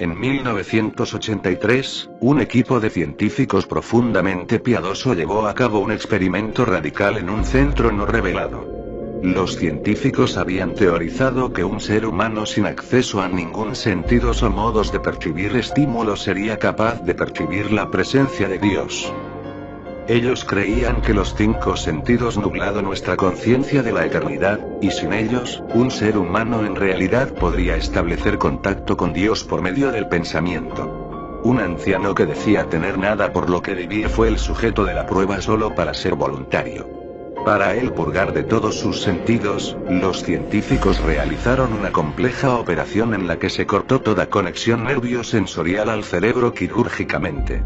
En 1983, un equipo de científicos profundamente piadoso llevó a cabo un experimento radical en un centro no revelado. Los científicos habían teorizado que un ser humano sin acceso a ningún sentidos o modos de percibir estímulos sería capaz de percibir la presencia de Dios. Ellos creían que los 5 sentidos nublaban nuestra conciencia de la eternidad, y sin ellos, un ser humano en realidad podría establecer contacto con Dios por medio del pensamiento. Un anciano que decía tener nada por lo que vivir fue el sujeto de la prueba solo para ser voluntario. Para él purgar de todos sus sentidos, los científicos realizaron una compleja operación en la que se cortó toda conexión nerviosensorial al cerebro quirúrgicamente.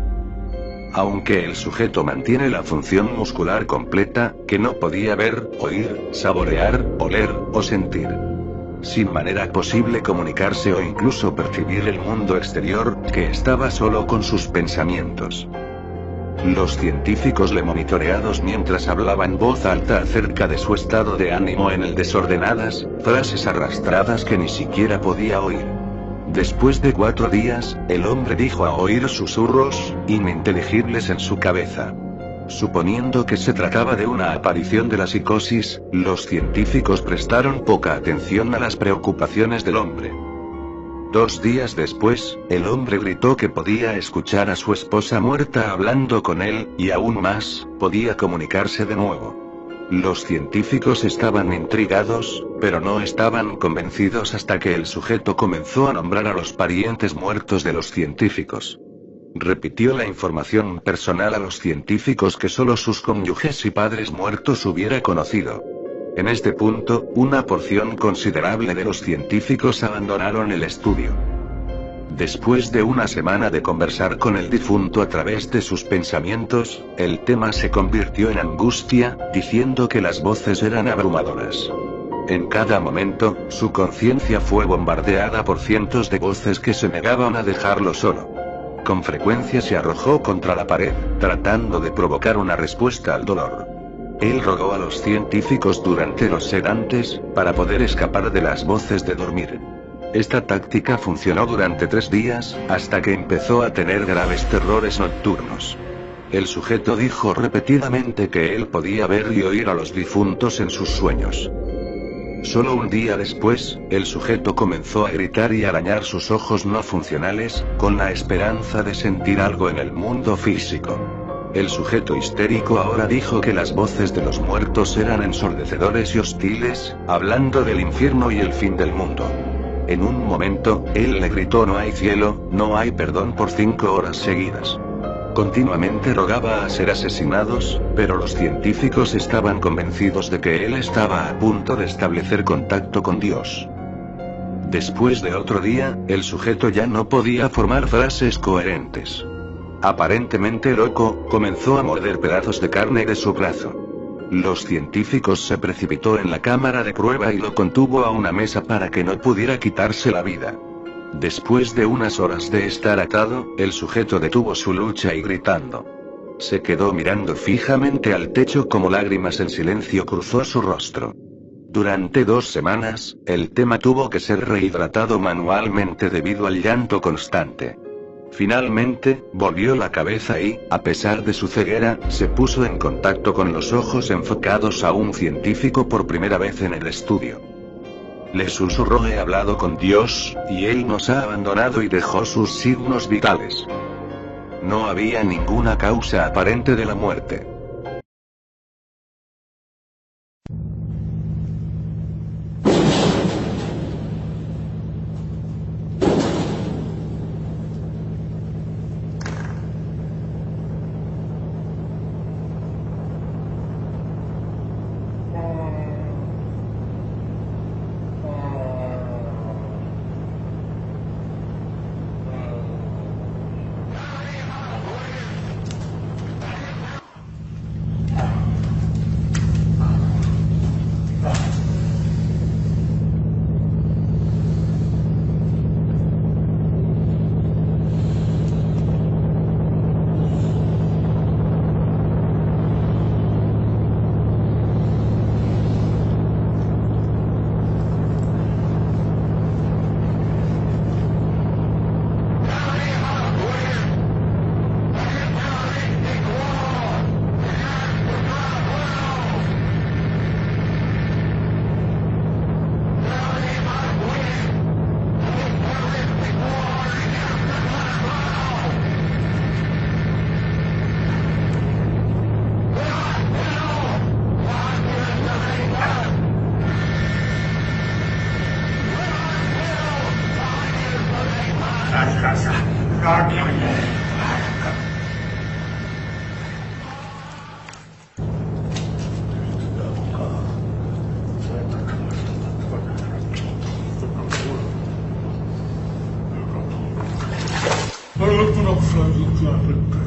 Aunque el sujeto mantiene la función muscular completa, que no podía ver, oír, saborear, oler, o sentir. Sin manera posible comunicarse o incluso percibir el mundo exterior, que estaba solo con sus pensamientos. Los científicos le monitoreados mientras hablaba en voz alta acerca de su estado de ánimo en el desordenadas, frases arrastradas que ni siquiera podía oír. Después de 4 días, el hombre dijo a oír susurros, ininteligibles en su cabeza. Suponiendo que se trataba de una aparición de la psicosis, los científicos prestaron poca atención a las preocupaciones del hombre. 2 días después, el hombre gritó que podía escuchar a su esposa muerta hablando con él, y aún más, podía comunicarse de nuevo. Los científicos estaban intrigados, pero no estaban convencidos hasta que el sujeto comenzó a nombrar a los parientes muertos de los científicos. Repitió la información personal a los científicos que solo sus cónyuges y padres muertos hubiera conocido. En este punto, una porción considerable de los científicos abandonaron el estudio. Después de una semana de conversar con el difunto a través de sus pensamientos, el tema se convirtió en angustia, diciendo que las voces eran abrumadoras. En cada momento, su conciencia fue bombardeada por cientos de voces que se negaban a dejarlo solo. Con frecuencia se arrojó contra la pared, tratando de provocar una respuesta al dolor. Él rogó a los científicos durante los sedantes, para poder escapar de las voces de dormir. Esta táctica funcionó durante 3 días, hasta que empezó a tener graves terrores nocturnos. El sujeto dijo repetidamente que él podía ver y oír a los difuntos en sus sueños. Solo un día después, el sujeto comenzó a gritar y arañar sus ojos no funcionales, con la esperanza de sentir algo en el mundo físico. El sujeto histérico ahora dijo que las voces de los muertos eran ensordecedores y hostiles, hablando del infierno y el fin del mundo. En un momento, él le gritó: no hay cielo, no hay perdón por 5 horas seguidas. Continuamente rogaba a ser asesinados, pero los científicos estaban convencidos de que él estaba a punto de establecer contacto con Dios. Después de otro día, el sujeto ya no podía formar frases coherentes. Aparentemente loco, comenzó a morder pedazos de carne de su brazo. Los científicos se precipitó en la cámara de prueba y lo contuvo a una mesa para que no pudiera quitarse la vida. Después de unas horas de estar atado, el sujeto detuvo su lucha y gritando. Se quedó mirando fijamente al techo como lágrimas en silencio cruzó su rostro. Durante 2 semanas, el tema tuvo que ser rehidratado manualmente debido al llanto constante. Finalmente, volvió la cabeza y, a pesar de su ceguera, se puso en contacto con los ojos enfocados a un científico por primera vez en el estudio. Le susurró: he hablado con Dios, y Él nos ha abandonado, y dejó sus signos vitales. No había ninguna causa aparente de la muerte. Naufragio, claro.